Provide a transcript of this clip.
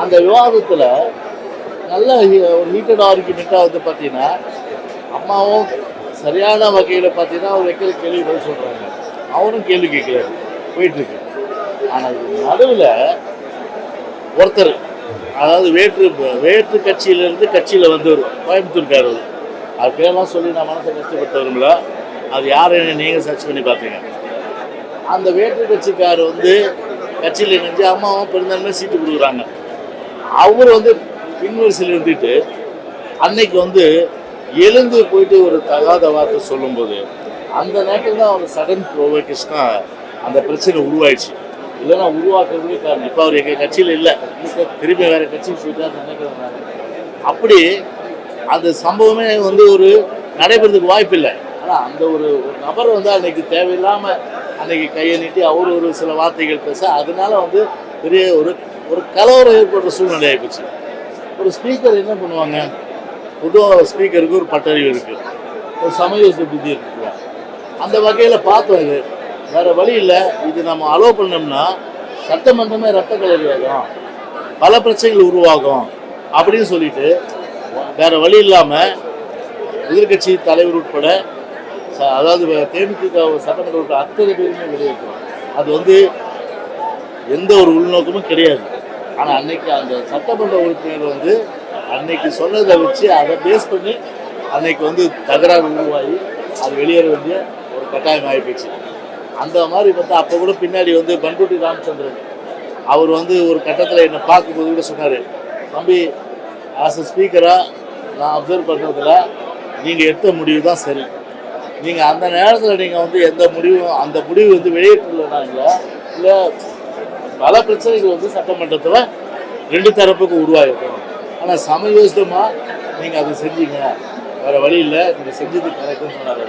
அந்த விவாதத்தில் நல்ல ஒரு ஹீட்டட் ஆர்குமெண்ட்டாக வந்து பார்த்தீங்கன்னா அம்மாவும் சரியான வகையில் பார்த்தீங்கன்னா அவர் வைக்கிற கேள்வி பதில் சொல்கிறாங்க, அவரும் கேள்வி கேட்கல போயிட்டுருக்கு. ஆனால் நடுவில் ஒருத்தர், அதாவது வேற்று கட்சியிலேருந்து கட்சியில் வந்தவர், கோயம்புத்தூர்காரர், அது பேரெல்லாம் சொல்லி நான் மனசை கஷ்டப்பட்டவருங்களா, அது யாருன்னு நீங்கள் சர்ச் பண்ணி பார்த்தீங்க. அந்த வேற்று கட்சிக்காரர் வந்து கட்சியில் இணைஞ்சு அம்மாவும் பெருந்தாலுமே சீட்டு கொடுக்குறாங்க. அவர் வந்து பின்வரிசையில் இருந்துட்டு அன்னைக்கு வந்து எழுந்து போயிட்டு ஒரு தகாத வார்த்தை சொல்லும்போது அந்த நேரத்தில் தான் அவர் சடன் ப்ரோவோகேஷனாக அந்த பிரச்சனை உருவாயிடுச்சு. இல்லைன்னா உருவாக்குறதுக்கு காரணம் இப்போ அவர் எங்கள் கட்சியில் இல்லை, திரும்பி வேறு கட்சிக்கு போயிட்டு நினைக்கிறேன். அப்படி அந்த சம்பவமே வந்து ஒரு நடைபெறதுக்கு வாய்ப்பு இல்லை. ஆனால் அந்த ஒரு நபர் வந்து அன்னைக்கு தேவையில்லாமல் அன்னைக்கு கையை நீட்டி அவர் ஒரு சில வார்த்தைகள் பேச அதனால வந்து பெரிய ஒரு ஒரு கலவரம் ஏற்படுற சூழ்நிலை ஆகிப்போச்சு. ஒரு ஸ்பீக்கர் என்ன பண்ணுவாங்க, பொதுவாக ஸ்பீக்கருக்கு ஒரு பட்டறிவு இருக்குது, ஒரு சமயோசித புத்தி இருக்குங்க. அந்த வகையில் பார்த்தோம். இது வேறு வழி இல்லை, இது நம்ம அலோவ் பண்ணோம்னா சட்டமன்றமே ரத்த கலரி ஆகும், பல பிரச்சனைகள் உருவாகும் அப்படின்னு சொல்லிட்டு வேறு வழி இல்லாமல் எதிர்கட்சி தலைவர் உட்பட, அதாவது தேமுதிக சட்டமன்ற உட்பட அத்தனை பேருமே வெளியேற்றோம். அது வந்து எந்த ஒரு உள்நோக்கமும் கிடையாது. ஆனால் அன்னைக்கு அந்த சட்டமன்ற உறுப்பினர் வந்து அன்னைக்கு சொன்னதை வச்சு அதை பேஸ் பண்ணி அன்னைக்கு வந்து தகராறு உருவாகி அது வெளியேற வேண்டிய ஒரு கட்டாயம் ஆகிப்போச்சு. அந்த மாதிரி பார்த்தா அப்போ கூட பின்னாடி வந்து பண்ருட்டி ராமச்சந்திரன் அவர் வந்து ஒரு கட்டத்தில் என்னை பார்க்கும்போது கூட சொன்னார், தம்பி ஆஸ் அ ஸ்பீக்கராக நான் அப்சர்வ் பண்ணுறதுல நீங்கள் எடுத்த முடிவு தான் சரி. நீங்கள் அந்த நேரத்தில் நீங்கள் வந்து எந்த முடிவும் அந்த முடிவு வந்து வெளியேற்றலைனாங்களா இல்லை பல பிரச்சனைகள் வந்து சட்டமன்றத்தில் ரெண்டு தரப்புக்கும் உருவாகிருக்கும். ஆனால் சமயோசிதமாக நீங்கள் அதை செஞ்சீங்க, வேறு வழி இல்லை, நீங்கள் செஞ்சது கரெக்டுன்னு சொன்னார்.